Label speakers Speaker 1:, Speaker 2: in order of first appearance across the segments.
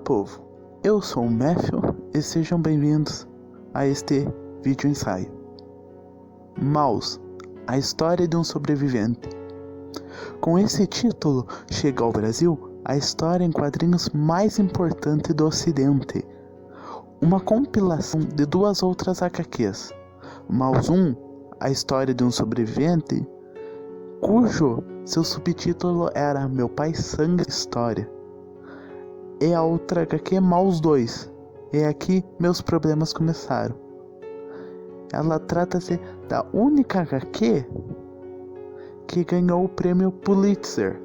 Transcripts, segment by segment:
Speaker 1: Povo, eu sou o Matthew e sejam bem-vindos a este vídeo ensaio. Maus, a história de um sobrevivente. Com esse título, chega ao Brasil a história em quadrinhos mais importante do Ocidente. Uma compilação de duas outras HQs. Maus 1, a história de um sobrevivente, cujo seu subtítulo era Meu Pai Sangue História. E a outra HQ, Maus 2. E aqui meus problemas começaram. Ela trata-se da única HQ que ganhou o prêmio Pulitzer,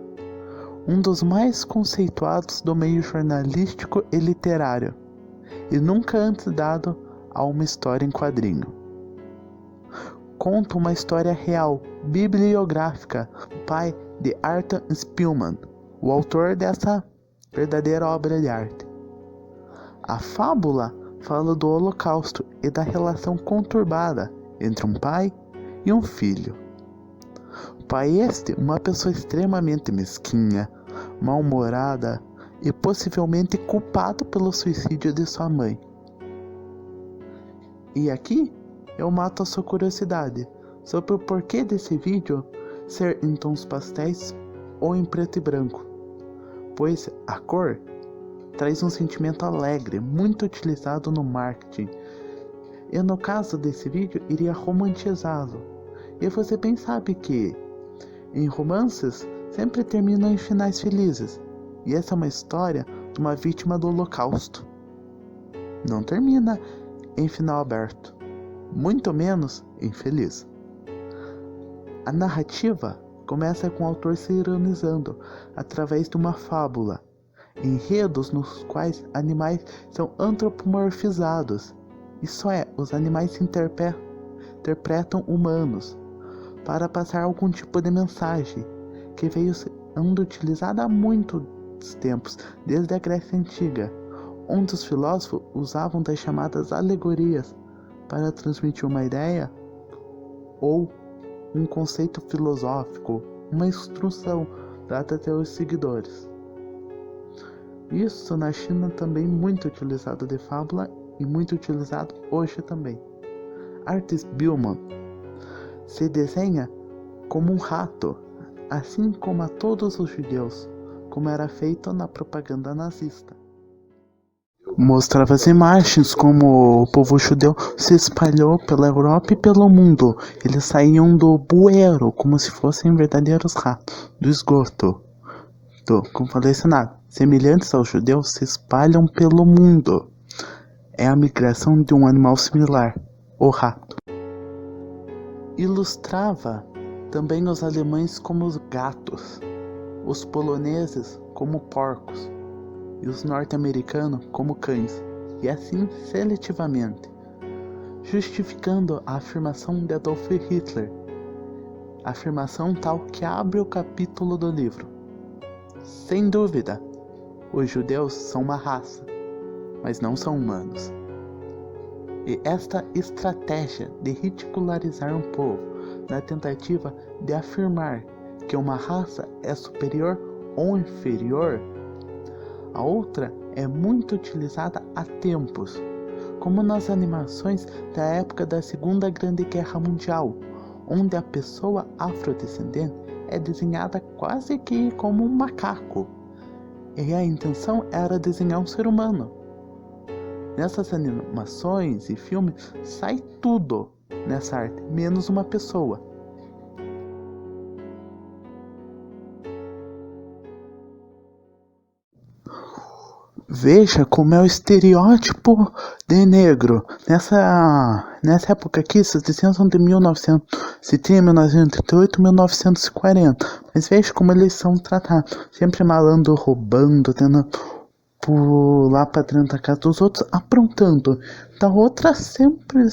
Speaker 1: um dos mais conceituados do meio jornalístico e literário, e nunca antes dado a uma história em quadrinho. Conta uma história real, bibliográfica, do pai de Arthur Spiegelman, o autor dessa verdadeira obra de arte. A fábula fala do Holocausto e da relação conturbada entre um pai e um filho. O pai uma pessoa extremamente mesquinha, mal-humorada e possivelmente culpado pelo suicídio de sua mãe. E aqui eu mato a sua curiosidade sobre o porquê desse vídeo ser em tons pastéis ou em preto e branco, pois a cor traz um sentimento alegre, muito utilizado no marketing. E no caso desse vídeo, iria romantizá-lo. E você bem sabe que em romances sempre terminam em finais felizes. E essa é uma história de uma vítima do Holocausto. Não termina em final aberto, muito menos infeliz. A narrativa começa com o autor se ironizando através de uma fábula, enredos nos quais animais são antropomorfizados, isso é, os animais interpretam humanos para passar algum tipo de mensagem que veio sendo utilizada há muitos tempos, desde a Grécia Antiga, onde os filósofos usavam das chamadas alegorias para transmitir uma ideia ou um conceito filosófico, uma instrução dada até os seguidores. Isso na China também muito utilizado de fábula e muito utilizado hoje também. Arthur Spiegelman se desenha como um rato, assim como a todos os judeus, como era feito na propaganda nazista. Mostrava as imagens como o povo judeu se espalhou pela Europa e pelo mundo. Eles saíam do bueiro como se fossem verdadeiros ratos, do esgoto. Como falei, semelhantes aos judeus se espalham pelo mundo. É a migração de um animal similar, o rato. Ilustrava também os alemães como os gatos, os poloneses como porcos e os norte-americanos como cães, e assim seletivamente, justificando a afirmação de Adolf Hitler, afirmação tal que abre o capítulo do livro. Sem dúvida, os judeus são uma raça, mas não são humanos. E esta estratégia de ridicularizar um povo na tentativa de afirmar que uma raça é superior ou inferior, a outra é muito utilizada há tempos, como nas animações da época da Segunda Grande Guerra Mundial, onde a pessoa afrodescendente é desenhada quase que como um macaco, e a intenção era desenhar um ser humano. Nessas animações e filmes sai tudo nessa arte, menos uma pessoa. Veja como é o estereótipo de negro. Nessa época aqui, esses desenhos são de 1930, 1938, 1940. Mas veja como eles são tratados. Sempre malandro, roubando, tentando pular pra dentro da casa dos outros, aprontando. Da outra sempre,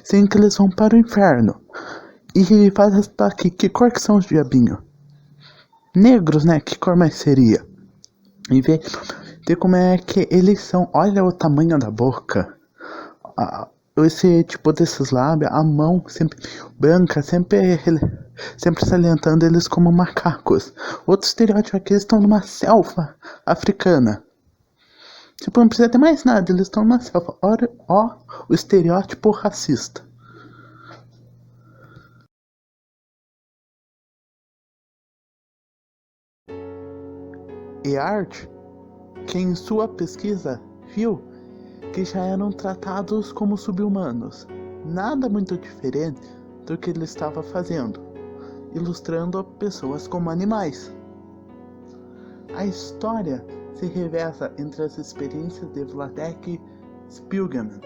Speaker 1: sem que eles vão para o inferno. E faz essa aqui, que cor que são os diabinhos? Negros, né? Que cor mais seria? E vê como é que eles são. Olha o tamanho da boca, esse tipo desses lábios, a mão sempre branca, sempre salientando eles como macacos. Outro estereótipo aqui, eles estão numa selva africana. Tipo, não precisa ter mais nada, eles estão na selva. Olha, ó, o estereótipo racista. E Art, que em sua pesquisa viu que já eram tratados como subhumanos, nada muito diferente do que ele estava fazendo, ilustrando pessoas como animais. A história se reveza entre as experiências de Vladek Spilgaman,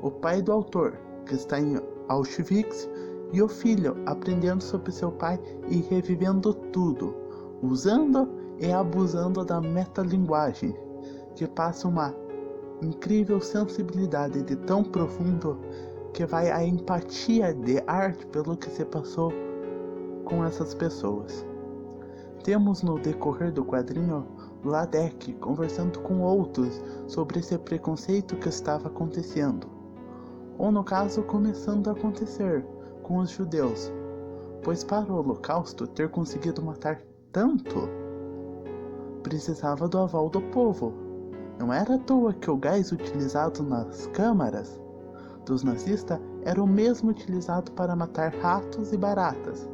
Speaker 1: o pai do autor, que está em Auschwitz, e o filho aprendendo sobre seu pai e revivendo tudo, usando e abusando da metalinguagem, que passa uma incrível sensibilidade de tão profundo que vai a empatia de Art pelo que se passou com essas pessoas. Temos no decorrer do quadrinho Vladek conversando com outros sobre esse preconceito que estava acontecendo, ou no caso começando a acontecer com os judeus, pois para o Holocausto ter conseguido matar tanto, precisava do aval do povo. Não era à toa que o gás utilizado nas câmaras dos nazistas era o mesmo utilizado para matar ratos e baratas.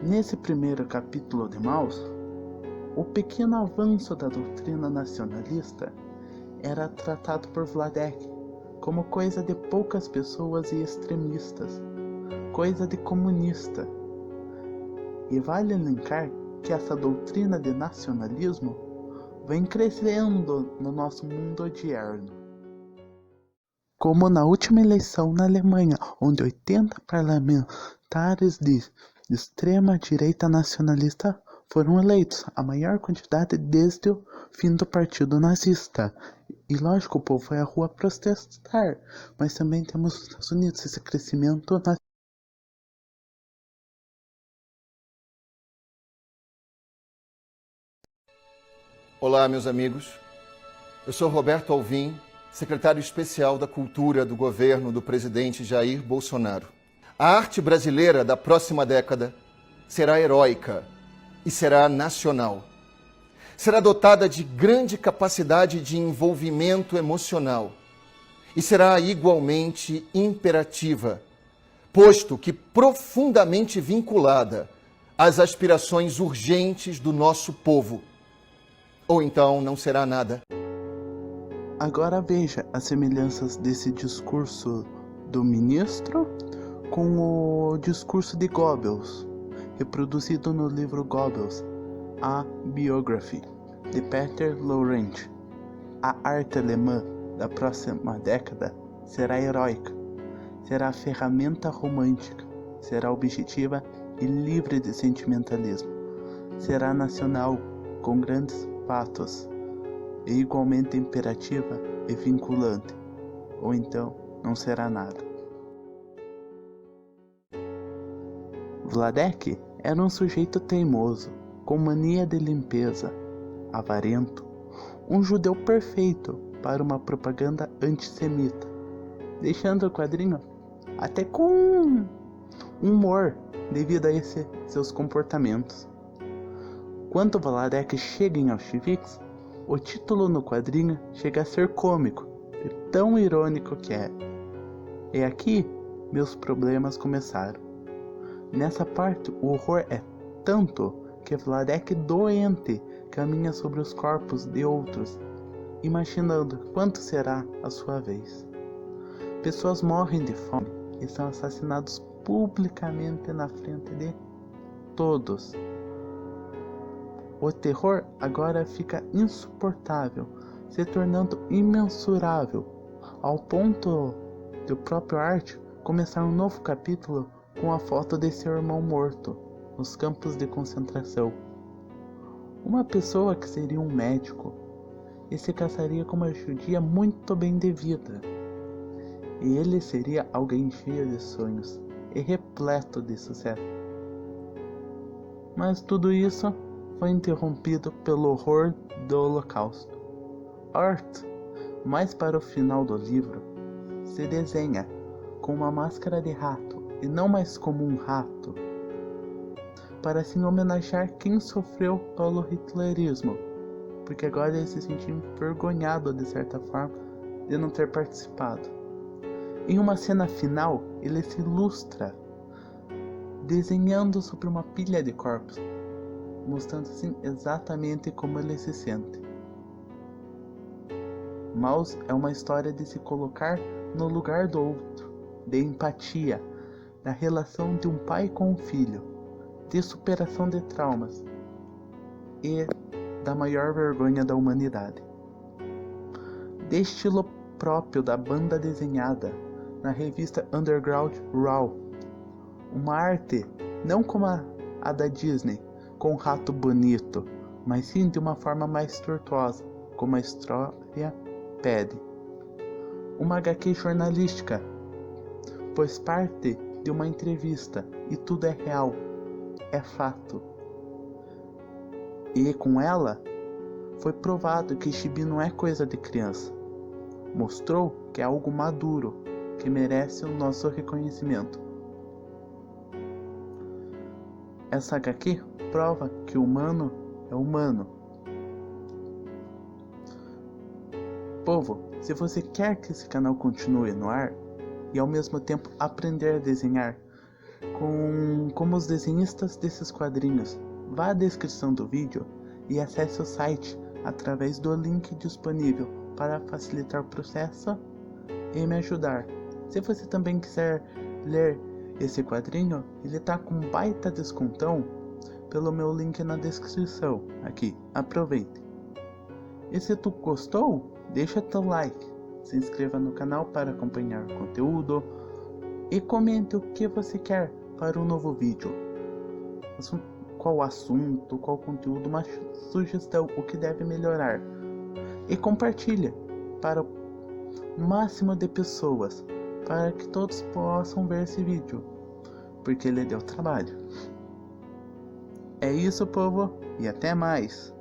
Speaker 1: Nesse primeiro capítulo de Maus, o pequeno avanço da doutrina nacionalista era tratado por Vladek como coisa de poucas pessoas e extremistas, coisa de comunista. E vale lembrar que essa doutrina de nacionalismo vem crescendo no nosso mundo odierno. Como na última eleição na Alemanha, onde 80 parlamentares de extrema-direita nacionalista foram eleitos, a maior quantidade desde o fim do partido nazista. E lógico, o povo foi à rua protestar, mas também temos nos Estados Unidos esse crescimento na...
Speaker 2: Olá, meus amigos. Eu sou Roberto Alvim, secretário especial da Cultura do governo do presidente Jair Bolsonaro. A arte brasileira da próxima década será heróica e será nacional. Será dotada de grande capacidade de envolvimento emocional e será igualmente imperativa, posto que profundamente vinculada às aspirações urgentes do nosso povo. Ou então não será nada.
Speaker 1: Agora veja as semelhanças desse discurso do ministro com o discurso de Goebbels, reproduzido no livro Goebbels, A Biography, de Peter Laurent. A arte alemã da próxima década será heróica, será ferramenta romântica, será objetiva e livre de sentimentalismo, será nacional, com grandes fatos, e igualmente imperativa e vinculante, ou então não será nada. Vladek era um sujeito teimoso, com mania de limpeza, avarento, um judeu perfeito para uma propaganda antissemita, deixando o quadrinho até com humor devido a esses seus comportamentos. Quando Vladek chega em Auschwitz, o título no quadrinho chega a ser cômico, de tão irônico que é. E aqui, meus problemas começaram. Nessa parte, o horror é tanto que Vladek doente caminha sobre os corpos de outros, imaginando quanto será a sua vez. Pessoas morrem de fome e são assassinados publicamente na frente de todos. O terror agora fica insuportável, se tornando imensurável, ao ponto de o próprio Art começar um novo capítulo com a foto de seu irmão morto nos campos de concentração. Uma pessoa que seria um médico e se casaria com uma judia muito bem de vida. E ele seria alguém cheio de sonhos e repleto de sucesso. Mas tudo isso foi interrompido pelo horror do Holocausto. Art, mais para o final do livro, se desenha com uma máscara de rato e não mais como um rato, para assim homenagear quem sofreu pelo hitlerismo, porque agora ele se sente envergonhado de certa forma de não ter participado. Em uma cena final, ele se ilustra desenhando sobre uma pilha de corpos, mostrando assim exatamente como ele se sente. Maus é uma história de se colocar no lugar do outro, de empatia, da relação de um pai com um filho, de superação de traumas e da maior vergonha da humanidade. De estilo próprio da banda desenhada na revista Underground Raw, uma arte não como a da Disney, com um rato bonito, mas sim de uma forma mais tortuosa, como a história pede. Uma HQ jornalística, pois parte de uma entrevista e tudo é real, é fato. E com ela foi provado que Chibi não é coisa de criança. Mostrou que é algo maduro, que merece o nosso reconhecimento. Essa HQ prova que o humano é humano. Povo, se você quer que esse canal continue no ar e ao mesmo tempo aprender a desenhar como os desenhistas desses quadrinhos, vá à descrição do vídeo e acesse o site através do link disponível para facilitar o processo e me ajudar. Se você também quiser ler esse quadrinho, ele tá com baita descontão pelo meu link na descrição aqui, aproveite. E se tu gostou, deixa teu like, se inscreva no canal para acompanhar o conteúdo e comente o que você quer para um novo vídeo. Qual assunto, qual conteúdo, uma sugestão, o que deve melhorar. E compartilha para o máximo de pessoas, para que todos possam ver esse vídeo, porque ele deu trabalho. É isso, povo, e até mais!